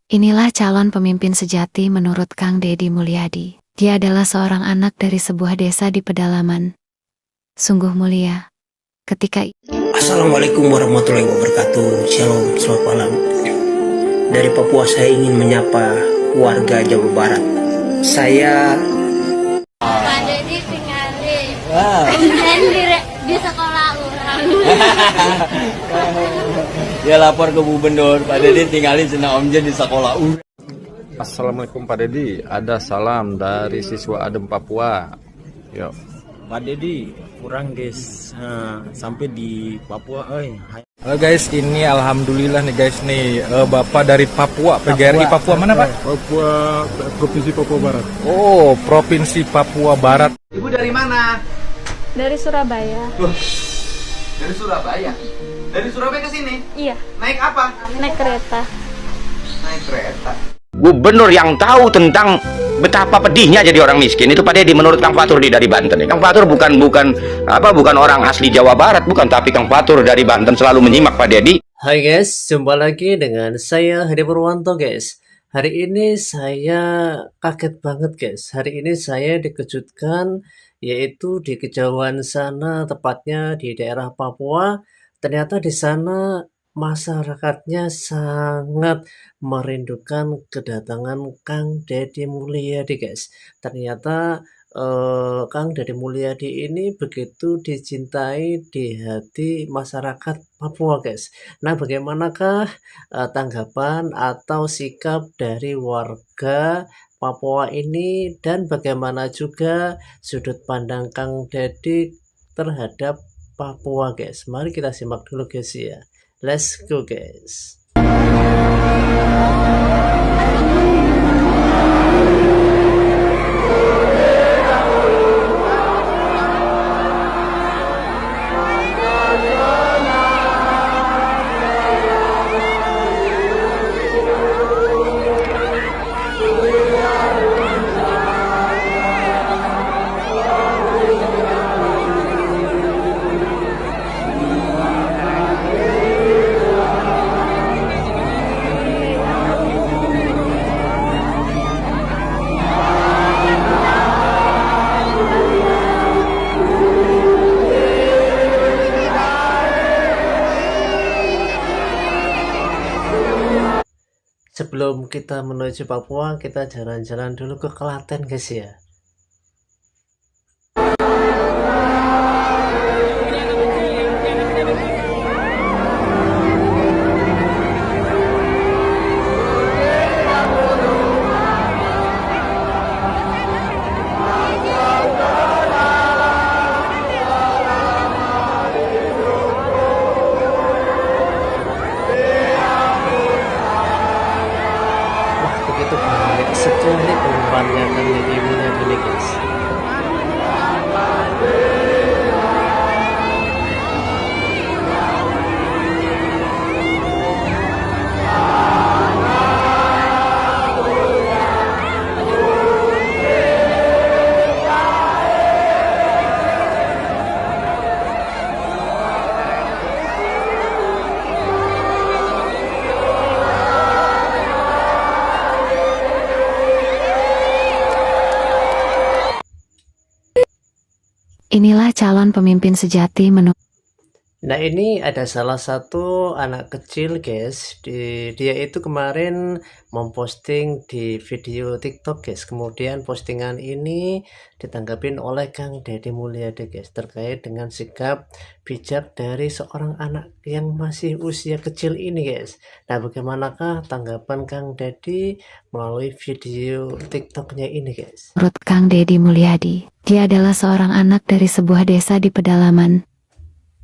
Inilah calon pemimpin sejati menurut Kang Deddy Mulyadi. Dia adalah seorang anak dari sebuah desa di pedalaman. Sungguh mulia. Ketika Assalamualaikum warahmatullahi wabarakatuh. Shalom, selamat malam. Dari Papua saya ingin menyapa warga Jawa Barat. Saya Pak Deddy tinggalin. Wow. di sekolah orang. Dia lapor ke gubernur, Pak Deddy tinggalin senang Om Jen di sekolah. Assalamualaikum Pak Deddy, ada salam dari siswa Adem Papua. Yuk. Pak Deddy, kurang guys, sampai di Papua, Halo guys, ini alhamdulillah nih guys nih, Bapak dari Papua, PGRI Papua mana Pak? Papua, Provinsi Papua Barat. Oh, Provinsi Papua Barat. Ibu dari mana? Dari Surabaya. Dari Surabaya? Dari Surabaya ke sini? Iya. Naik apa? Naik kereta. Naik kereta. Gubernur yang tahu tentang betapa pedihnya jadi orang miskin itu Pak Deddy menurut Kang Fatur dari Banten. Kang Fatur bukan orang asli Jawa Barat, bukan, tapi Kang Fatur dari Banten selalu menyimak Pak Deddy. Hai guys, jumpa lagi dengan saya Hedi Purwanto guys. Hari ini saya kaget banget guys. Hari ini saya dikejutkan, yaitu di kejauhan sana, tepatnya di daerah Papua. Ternyata di sana masyarakatnya sangat merindukan kedatangan Kang Deddy Mulyadi guys. Ternyata Kang Deddy Mulyadi ini begitu dicintai di hati masyarakat Papua guys. Nah, bagaimanakah tanggapan atau sikap dari warga Papua ini, dan bagaimana juga sudut pandang Kang Deddy terhadap Papua guys? Mari kita simak dulu guys ya. Let's go guys. Sebelum kita menuju Papua, kita jalan-jalan dulu ke Klaten guys ya. Begitu banyak sekali penggemarnya Kang Deddy Mulyadi nih guys. inilah calon pemimpin sejati menurut Nah, ini ada salah satu anak kecil guys. Dia itu kemarin memposting di video TikTok guys. Kemudian postingan ini ditanggapin oleh Kang Deddy Mulyadi guys, terkait dengan sikap bijak dari seorang anak yang masih usia kecil ini guys. Nah, bagaimanakah tanggapan Kang Deddy melalui video TikToknya ini guys? Menurut Kang Deddy Mulyadi, dia adalah seorang anak dari sebuah desa di pedalaman.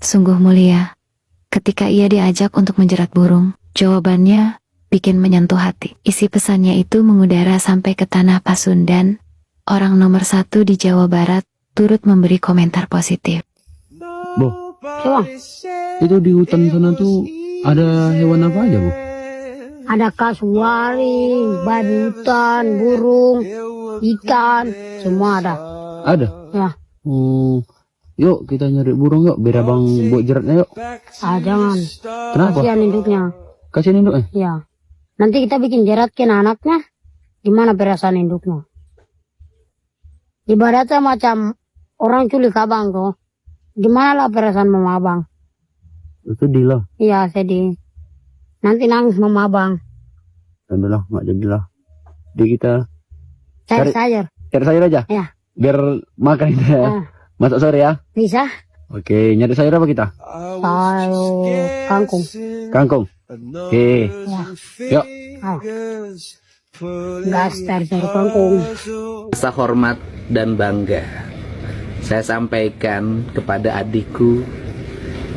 Sungguh mulia. Ketika ia diajak untuk menjerat burung, jawabannya bikin menyentuh hati. Isi pesannya itu mengudara sampai ke tanah Pasundan. Orang nomor 1 di Jawa Barat turut memberi komentar positif. Bu, itu di hutan sana tuh ada hewan apa aja, Bu? Ada kasuari, babi hutan, burung, ikan, semua ada. Ada? Ya. Yuk kita nyari burung yuk, biar abang buat jeratnya yuk. Jangan. Kenapa? Kasihan induknya. Kasihan induknya? Ya. Nanti kita bikin jeratkan anaknya, gimana perasaan induknya? Ibaratnya macam orang culik abang tuh. Gimana lah perasaan mama abang? Sedih lah. Iya sedih. Nanti nangis mama abang. Alhamdulillah, nggak jadilah. Jadi kita Sayur-sayur. cari sayur aja. Ya. Biar makan kita ya. Masak sore ya. Bisa. Oke, nyari sayur apa kita? Sayur kangkung. Kangkung. Oke. Ya. Yuk. Gas dari sayur kangkung. Rasa hormat dan bangga saya sampaikan kepada adikku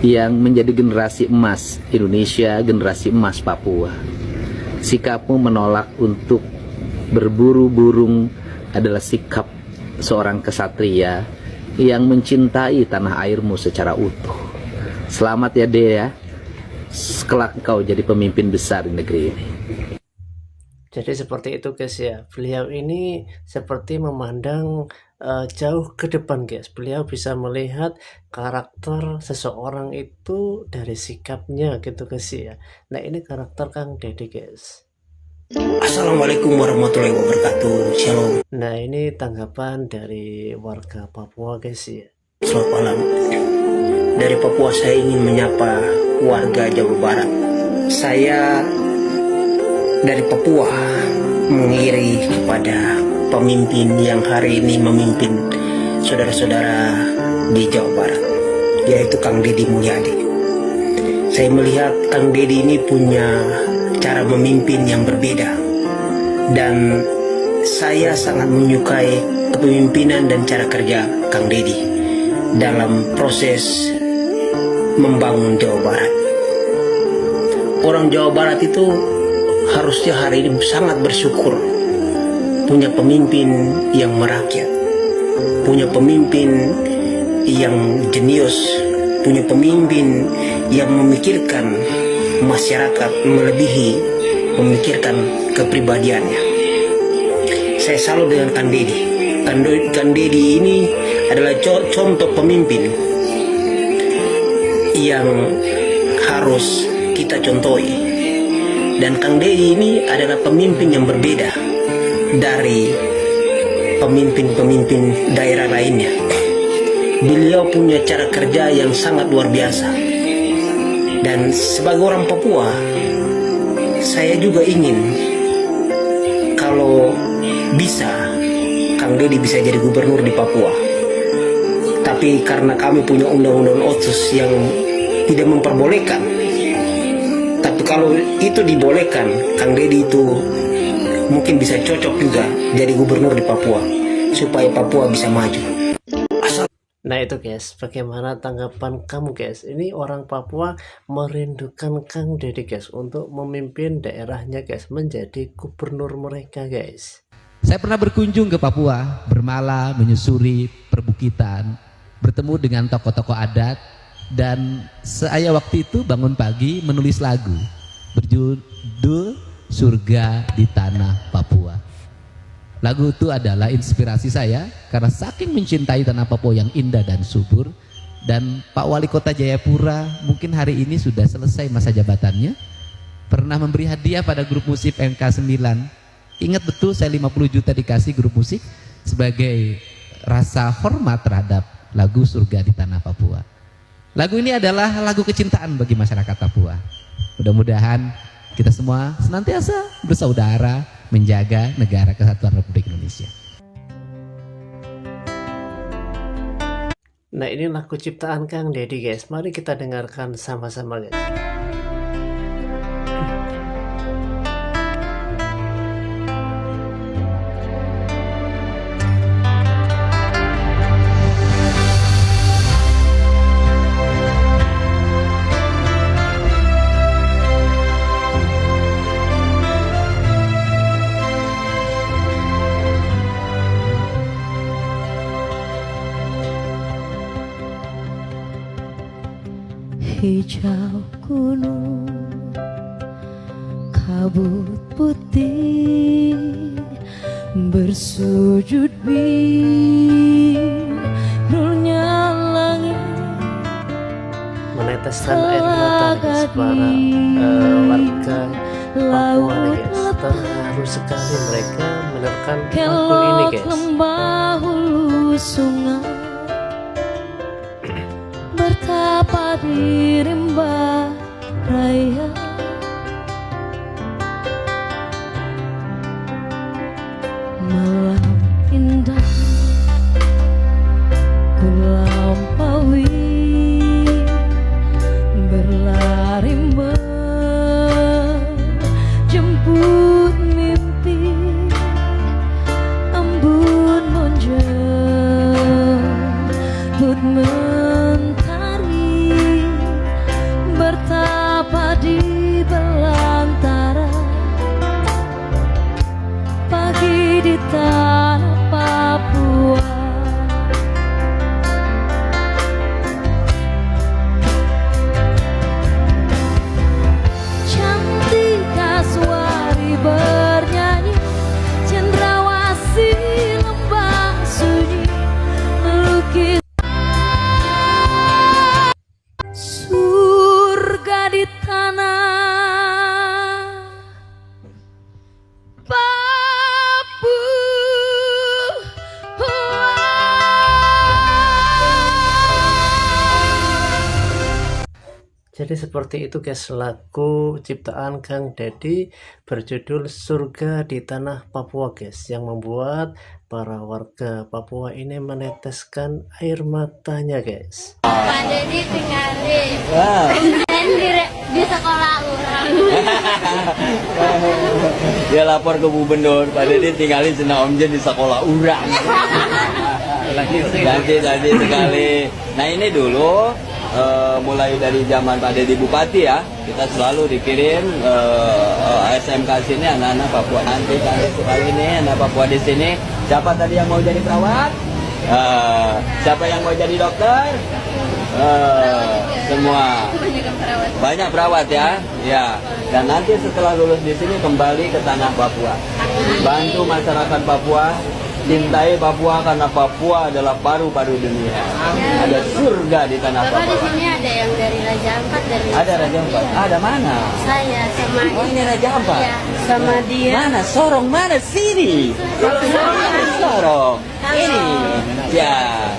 yang menjadi generasi emas Indonesia, generasi emas Papua. Sikapmu menolak untuk berburu burung adalah sikap seorang kesatria yang mencintai tanah airmu secara utuh. Selamat ya Dea, kelak kau jadi pemimpin besar di negeri ini. Jadi seperti itu guys ya, beliau ini seperti memandang jauh ke depan guys. Beliau bisa melihat karakter seseorang itu dari sikapnya gitu guys ya. Nah ini karakter Kang Deddy guys. Assalamualaikum warahmatullahi wabarakatuh. Shalom. Nah ini tanggapan dari warga Papua guys ya. Selamat malam. Dari Papua saya ingin menyapa warga Jawa Barat. Saya dari Papua mengiri kepada pemimpin yang hari ini memimpin saudara-saudara di Jawa Barat, yaitu Kang Deddy Mulyadi. Saya melihat Kang Deddy ini punya cara memimpin yang berbeda, dan saya sangat menyukai kepemimpinan dan cara kerja Kang Deddy dalam proses membangun Jawa Barat. Orang Jawa Barat itu harusnya hari ini sangat bersyukur punya pemimpin yang merakyat, punya pemimpin yang jenius, punya pemimpin yang memikirkan masyarakat melebihi memikirkan kepribadiannya. Saya salut dengan Kang Deddy. Kang Deddy ini adalah contoh pemimpin yang harus kita contohi. Dan Kang Deddy ini adalah pemimpin yang berbeda dari pemimpin-pemimpin daerah lainnya. Beliau punya cara kerja yang sangat luar biasa. Dan sebagai orang Papua, saya juga ingin kalau bisa Kang Deddy bisa jadi gubernur di Papua. Tapi karena kami punya undang-undang otsus yang tidak memperbolehkan. Tapi kalau itu dibolehkan, Kang Deddy itu mungkin bisa cocok juga jadi gubernur di Papua, supaya Papua bisa maju. Nah itu guys, bagaimana tanggapan kamu guys? Ini orang Papua merindukan Kang Deddy guys untuk memimpin daerahnya guys, menjadi gubernur mereka guys. Saya pernah berkunjung ke Papua, bermalam, menyusuri perbukitan, bertemu dengan tokoh-tokoh adat, dan saya waktu itu bangun pagi menulis lagu berjudul Surga di Tanah Papua. Lagu itu adalah inspirasi saya karena saking mencintai tanah Papua yang indah dan subur. Dan Pak Wali Kota Jayapura mungkin hari ini sudah selesai masa jabatannya, pernah memberi hadiah pada grup musik MK9. Ingat betul, saya 50 juta dikasih grup musik sebagai rasa hormat terhadap lagu Surga di Tanah Papua. Lagu ini adalah lagu kecintaan bagi masyarakat Papua. Mudah-mudahan kita semua senantiasa bersaudara menjaga negara kesatuan Republik Indonesia. Nah ini lagu ciptaan Kang Deddy guys, mari kita dengarkan sama-sama guys. Hijau gunung, kabut putih, bersujud birunya langit, meneteskan air mata guys para warga Papua nih guys, terharu sekali mereka menerkan lagu ini guys. Lembah hulu sungai bertapa di rimba raya, malam indah kulampaui, berlari menjemput mimpi, embun menjemput mentari, bertapa di belantara pagi di tanah Papua. Cantik Kasuari bernyanyi, cendrawasih lembah sunyi, melukis surga di tanah Jadi seperti itu guys lagu ciptaan Kang Dedi berjudul Surga di Tanah Papua guys, yang membuat para warga Papua ini meneteskan air matanya guys. Pak Dedi tinggalin. Dan di sekolah orang. Dia lapor ke gubernur, Pak Dedi tinggalin Sena Om Jen di sekolah urang. Lanjut sekali. Nah ini dulu mulai dari zaman Pak Dedi Bupati ya, kita selalu dikirim SMK sini anak-anak Papua. Nanti kali ini anak Papua di sini, siapa tadi yang mau jadi perawat? Siapa yang mau jadi dokter? Semua. Banyak perawat ya. Ya. Dan nanti setelah lulus di sini kembali ke tanah Papua. Bantu masyarakat Papua. Cintai Papua karena Papua adalah paru-paru dunia. Ada surga di tanah Papua. Di sini ada yang dari Raja Ampat dari. Ada Raja Ampat. Ada mana? Saya sama ini Raja Ampat. Ya, sama dia. Mana Sorong mana sini? Sorong. Ini. Ya.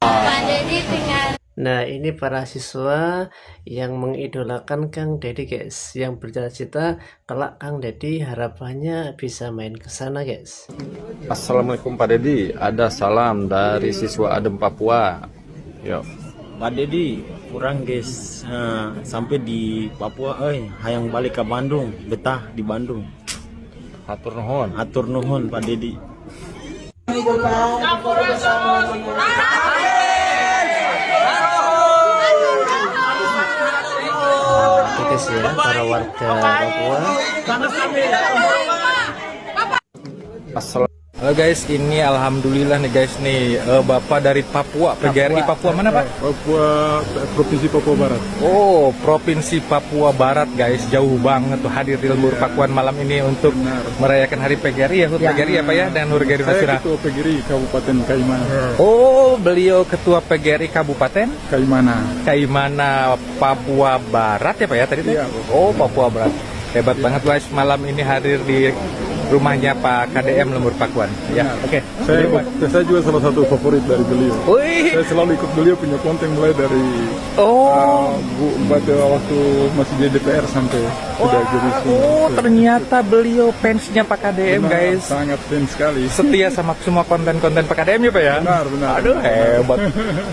Pak Dedi tinggal. Nah ini para siswa yang mengidolakan Kang Dedi guys, yang bercita-cita kelak Kang Dedi harapannya bisa main ke sana guys. Assalamualaikum Pak Dedi, ada salam dari siswa Adem Papua. Yuk. Pak Dedi kurang guys, sampai di Papua, hayang balik ke Bandung, betah di Bandung. Hatur nuhun. Hatur nuhun Pak Dedi. Guys ya, para warga Papua. Halo guys, ini alhamdulillah nih guys nih Bapak dari Papua, PGRI Papua mana Pak? Papua, Provinsi Papua Barat. Oh, Provinsi Papua Barat guys, jauh banget tuh hadir di Lembur Pakuan malam ini untuk merayakan Hari PGRI ya, PGRI apa ya, dan Nur Geri Saya Ketua PGRI Kabupaten Kaimana. Oh, beliau Ketua PGRI Kabupaten Kaimana, Papua Barat ya Pak ya tadi tuh? Iya. Oh, Papua Barat. Hebat banget guys, malam ini hadir di rumahnya Pak KDM Lembur Pakuan. Ya, oke. Saya juga salah satu favorit dari beliau. Wih. Saya selalu ikut beliau punya konten mulai dari waktu masih di DPR sampai sudah jadi. Ternyata beliau fansnya Pak KDM guys. Sangat fans sekali. Setia sama semua konten-konten Pak KDM ya Pak ya? Benar. Aduh hebat.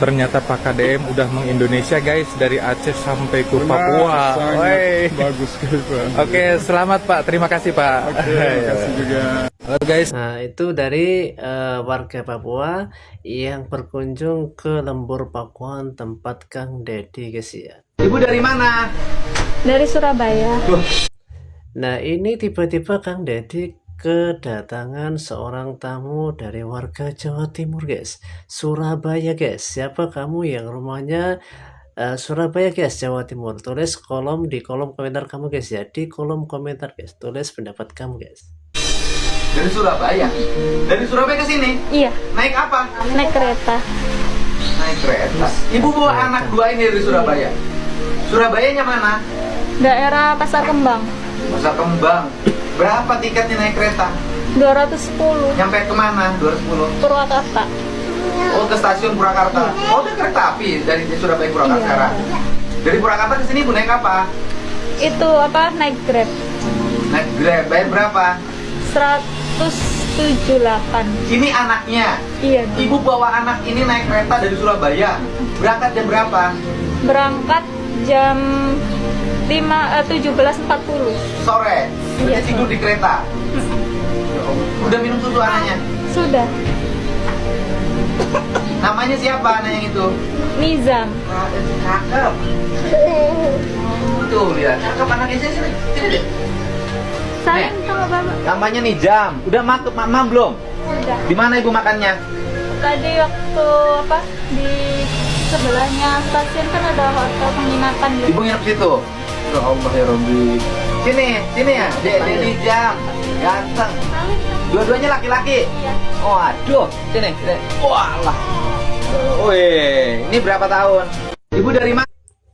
Ternyata Pak KDM udah mengindonesia guys, dari Aceh sampai ke Papua. Sangat bagus sekali Pak. Oke, selamat Pak. Terima kasih Pak. Terima kasih juga. Halo guys. Nah itu dari warga Papua yang berkunjung ke Lembur Pakuan tempat Kang Dedi guys ya. Ibu dari mana? Dari Surabaya. Nah ini tiba-tiba Kang Dedi kedatangan seorang tamu dari warga Jawa Timur guys, Surabaya guys. Siapa kamu yang rumahnya Surabaya guys, Jawa Timur? Tulis di kolom komentar kamu guys ya, di kolom komentar guys, tulis pendapat kamu guys. Dari Surabaya? Dari Surabaya ke sini? Iya. Naik apa? Naik kereta. Naik kereta. Ibu bawa anak dua ini dari Surabaya. Surabayanya mana? Daerah Pasar Kembang. Nusa Kembang. Berapa tiketnya naik kereta? 210. Nyampe kemana? 210. Purwakarta. Oh, ke stasiun Purwakarta. Oh, ada kereta api dari Surabaya ke Purwakarta sekarang. Dari Purwakarta ke sini Bu naik apa? Itu apa? Naik Grab. Naik Grab. Bayar berapa? 178. Ini anaknya. Iya. Ibu bawa anak ini naik kereta dari Surabaya. Berangkat jam berapa? Berangkat jam 17.40 sore. Iya, Tidur di kereta. Udah minum susu anaknya? Sudah. Namanya siapa anak yang itu? Nizam. Cakep. Tuh lihat, cakep anaknya. Sini deh. Sayang sama bapak. Namanya Nizam. Udah makan belum? Sudah. Di mana ibu makannya? Tadi waktu apa di sebelahnya stasiun kan ada hotel penginapan gitu. Ibu nginep situ. Ya Allah ya Robbi. Sini ya, Dek Nizam. Ganteng. Dua-duanya laki-laki. Iya. Oh, aduh. Sini. Walah. Wih, ini berapa tahun? Ibu dari mana?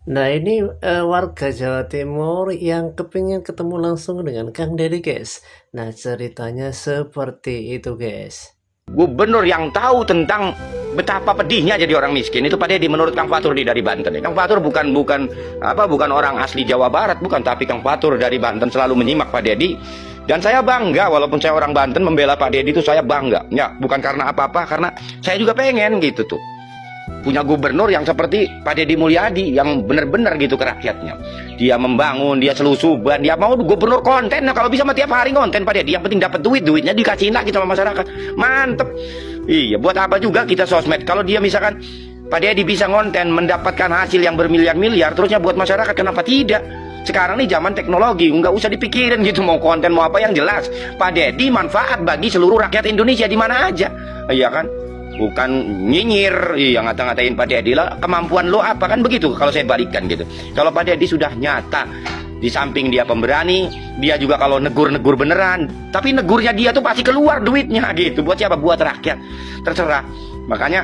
Nah ini warga Jawa Timur yang kepingin ketemu langsung dengan Kang Deddy guys. Nah ceritanya seperti itu guys. Gubernur yang tahu tentang betapa pedihnya jadi orang miskin itu Pak Deddy menurut Kang Fatur dari Banten. Kang Fatur bukan orang asli Jawa Barat, bukan, tapi Kang Fatur dari Banten selalu menyimak Pak Deddy. Dan saya bangga, walaupun saya orang Banten, membela Pak Deddy itu saya bangga. Ya, bukan karena apa-apa, karena saya juga pengen gitu tuh. Punya gubernur yang seperti Pak Deddy Mulyadi yang benar-benar gitu ke rakyatnya. Dia membangun, dia selusuban, dia mau gubernur konten. Nah kalau bisa mah tiap hari konten Pak Deddy. Yang penting dapat duitnya dikasihin lagi sama masyarakat. Mantep. Iya, buat apa juga kita sosmed? Kalau dia misalkan Pak Deddy bisa konten mendapatkan hasil yang bermiliar-miliar, terusnya buat masyarakat, kenapa tidak? Sekarang nih zaman teknologi, nggak usah dipikirin gitu mau konten mau apa, yang jelas Pak Deddy manfaat bagi seluruh rakyat Indonesia di mana aja, iya kan? Bukan nyinyir, iya ngata-ngatain Pak Deddy lah, kemampuan lo apa, kan begitu kalau saya balikkan gitu. Kalau Pak Deddy sudah nyata, di samping dia pemberani, dia juga kalau negur-negur beneran, tapi negurnya dia tuh pasti keluar duitnya gitu. Buat siapa? Buat rakyat, terserah. Makanya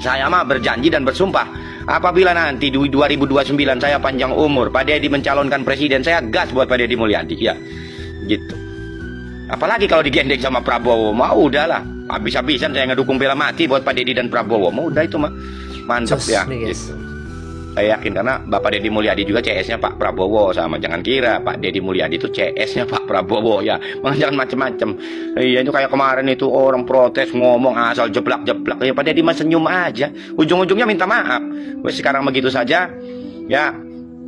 saya mah berjanji dan bersumpah, apabila nanti di 2029 saya panjang umur, Pak Deddy mencalonkan presiden, saya gas buat Pak Deddy Mulyadi ya, gitu. Apalagi kalau digandeng sama Prabowo, mau udahlah, habis-habisan saya ngedukung bela mati buat Pak Deddy dan Prabowo, mau udah itu mah mantap ya. Gitu. Saya yakin karena Bapak Deddy Mulyadi juga CS-nya Pak Prabowo, sama jangan kira Pak Deddy Mulyadi itu CS-nya Pak Prabowo ya, jangan macem-macem. Iya itu kayak kemarin itu orang protes ngomong asal jeblak-jeblak, ya Pak Deddy mah senyum aja, ujung-ujungnya minta maaf. Sekarang begitu saja ya.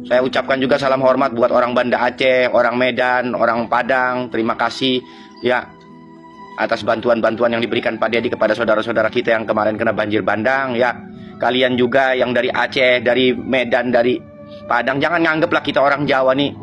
Saya ucapkan juga salam hormat buat orang Banda Aceh, orang Medan, orang Padang. Terima kasih ya atas bantuan-bantuan yang diberikan Pak Deddy kepada saudara-saudara kita yang kemarin kena banjir bandang ya. Kalian juga yang dari Aceh, dari Medan, dari Padang, jangan nganggeplah kita orang Jawa nih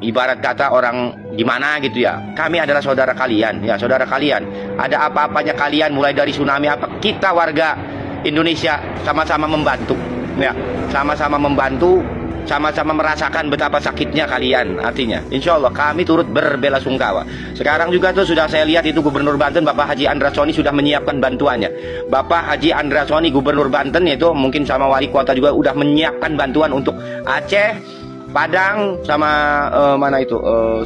ibarat kata orang gimana gitu ya. Kami adalah saudara kalian ya, saudara kalian. Ada apa-apanya kalian, mulai dari tsunami apa, kita warga Indonesia sama-sama membantu ya, sama-sama membantu, sama-sama merasakan betapa sakitnya kalian. Artinya insya Allah kami turut berbela sungkawa. Sekarang juga tuh sudah saya lihat itu Gubernur Banten Bapak Haji Andra Soni sudah menyiapkan bantuannya. Bapak Haji Andra Soni Gubernur Banten itu mungkin sama wali kota juga udah menyiapkan bantuan untuk Aceh, Padang, sama mana itu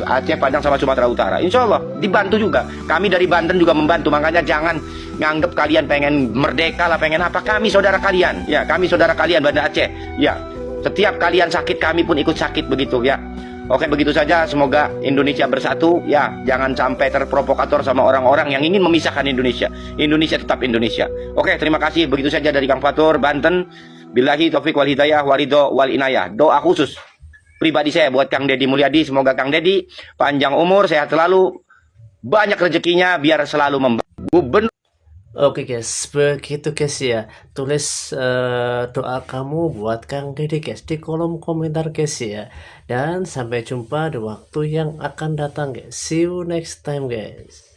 Aceh, Padang sama Sumatera Utara. Insya Allah dibantu juga. Kami dari Banten juga membantu. Makanya jangan nganggep kalian pengen merdeka lah, pengen apa. Kami saudara kalian ya, kami saudara kalian Banda Aceh ya. Setiap kalian sakit, kami pun ikut sakit begitu ya. Oke, begitu saja. Semoga Indonesia bersatu ya. Jangan sampai terprovokator sama orang-orang yang ingin memisahkan Indonesia. Indonesia tetap Indonesia. Oke, terima kasih. Begitu saja dari Kang Fatur, Banten. Billahi taufik wal hidayah, waridho wal inayah. Doa khusus pribadi saya buat Kang Deddy Mulyadi. Semoga Kang Deddy panjang umur, sehat selalu, banyak rezekinya, biar selalu membantu. Oke guys, begitu guys ya. Tulis doa kamu buat Kang Deddy guys di kolom komentar guys ya. Dan sampai jumpa di waktu yang akan datang guys. See you next time guys.